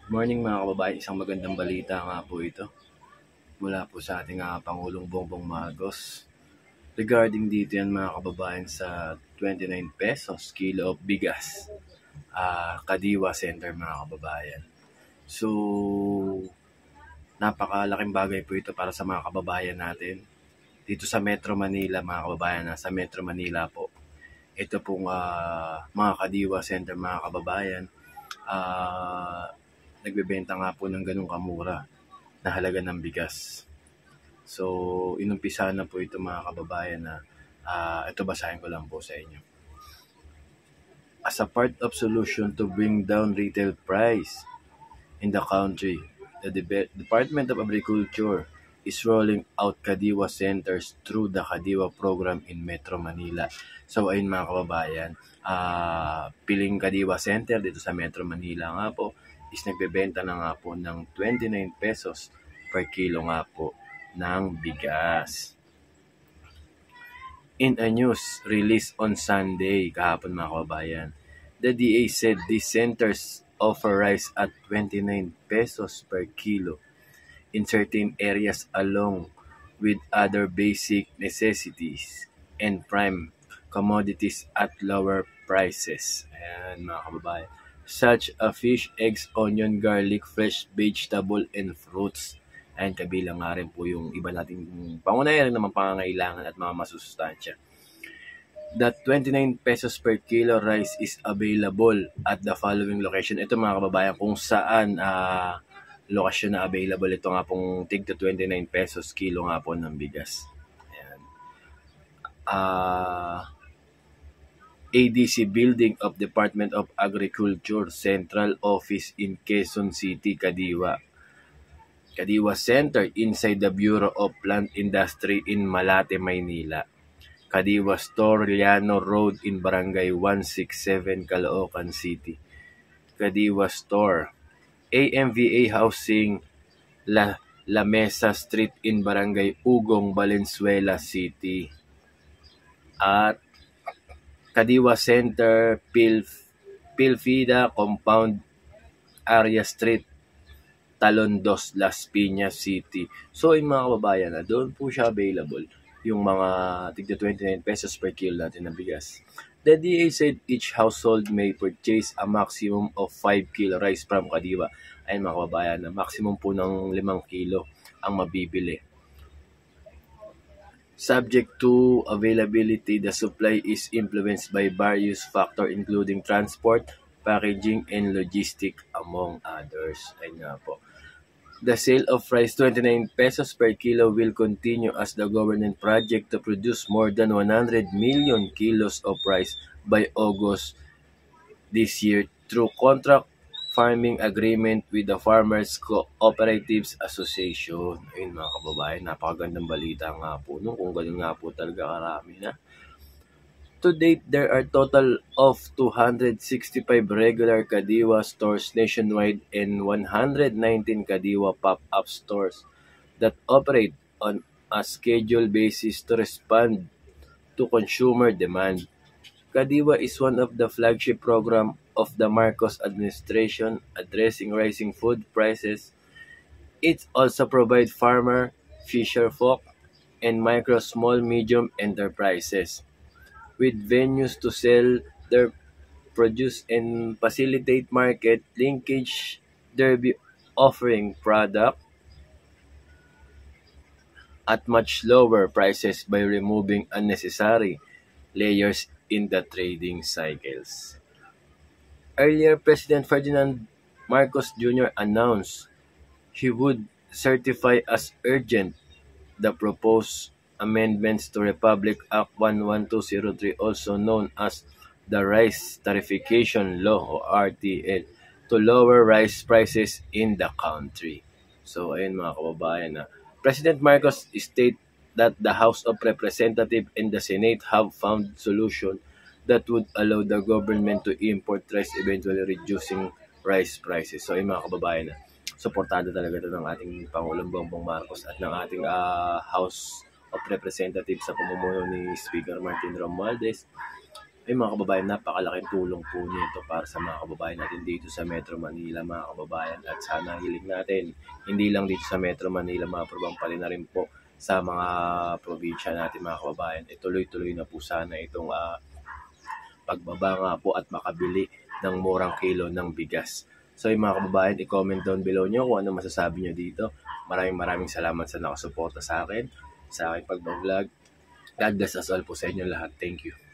Morning mga kababayan, isang magandang balita nga po ito mula po sa ating Pangulong Bongbong Marcos. Regarding dito yan mga kababayan sa 29 pesos kilo of bigas, Kadiwa Center mga kababayan. So, napakalaking bagay po ito para sa mga kababayan natin. Dito sa Metro Manila mga kababayan, sa Metro Manila po. Ito pong mga Kadiwa Center mga kababayan, nagbebenta nga po ng ganung kamura na halaga ng bigas. So, inumpisa na po ito mga kababayan na ito basahin ko lang po sa inyo. As a part of solution to bring down retail price in the country, the Department of Agriculture is rolling out Kadiwa centers through the Kadiwa program in Metro Manila. So, ayun mga kababayan, Piling Kadiwa Center dito sa Metro Manila nga po is nagbebenta na nga po ng 29 pesos per kilo nga po ng bigas. In a news released on Sunday, kahapon mga kababayan, the DA said these centers offer rice at 29 pesos per kilo in certain areas along with other basic necessities and prime commodities at lower prices. Ayan mga kababayan. Such a fish, eggs, onion, garlic, fresh vegetable, and fruits. Ayan, kabilang nga rin po yung iba nating pangunahing naman pangangailangan at mga masusustansya. That 29 pesos per kilo rice is available at the following location. Ito mga kababayan, kung saan lokasyon na available. Ito nga pong tig to 29 pesos kilo nga po ng bigas. Ayan. ADC Building of Department of Agriculture Central Office in Quezon City, Kadiwa. Kadiwa Center inside the Bureau of Plant Industry in Malate, Maynila. Kadiwa Store, Liano Road in Barangay 167, Caloocan City. Kadiwa Store, AMVA Housing, La Mesa Street in Barangay Ugong, Valenzuela City. At Kadiwa Center, Pilfida Compound Area Street, Talondos, Las Piñas City. So, yung mga kababayan, doon po siya available yung mga tigda 29 pesos per kilo natin na bigas. The DA said each household may purchase a maximum of 5 kilo rice from Kadiwa. Ayun mga kababayan, maximum po ng 5 kilo ang mabibili. Subject to availability, the supply is influenced by various factors including transport, packaging, and logistic among others. Ayun nga po. The sale of rice 29 pesos per kilo will continue as the government project to produce more than 100 million kilos of rice by August this year through contract farming agreement with the Farmers Cooperatives Association. Ayun mga kababayan, napakagandang balita nga po kung ganun nga po talaga karami na. To date, there are total of 265 regular Kadiwa stores nationwide and 119 Kadiwa pop-up stores that operate on a scheduled basis to respond to consumer demand. Kadiwa is one of the flagship programs of the Marcos administration addressing rising food prices. It also provides farmer, fisherfolk, and micro, small, medium enterprises with venues to sell their produce and facilitate market linkage. They'll be offering product at much lower prices by removing unnecessary layers in the trading cycles. Earlier, President Ferdinand Marcos Jr. announced he would certify as urgent the proposed amendments to Republic Act 11203, also known as the Rice Tarification Law o RTL, to lower rice prices in the country. So ayun mga kababayan, President Marcos state that the House of Representatives and the Senate have found solution that would allow the government to import rice, eventually reducing rice prices. So ayun mga kababayan, suportado talaga ito ng ating Pangulong Bongbong Marcos at ng ating House of Representatives sa pamumuno ni Speaker Martin Romualdez. Ay mga kababayan, napakalaking tulong po nito para sa mga kababayan natin dito sa Metro Manila mga kababayan, at sana hiling natin, hindi lang dito sa Metro Manila, mapabang pa rin na rin po sa mga probinsya natin mga kababayan. Tuloy-tuloy na po sana itong pagbaba nga po at makabili ng murang kilo ng bigas. So yung mga kababayan, i-comment down below nyo kung ano masasabi nyo dito. Maraming salamat sa nakasuporta sa akin, sa aking pag-vlog. God bless us all po sa inyo lahat. Thank you.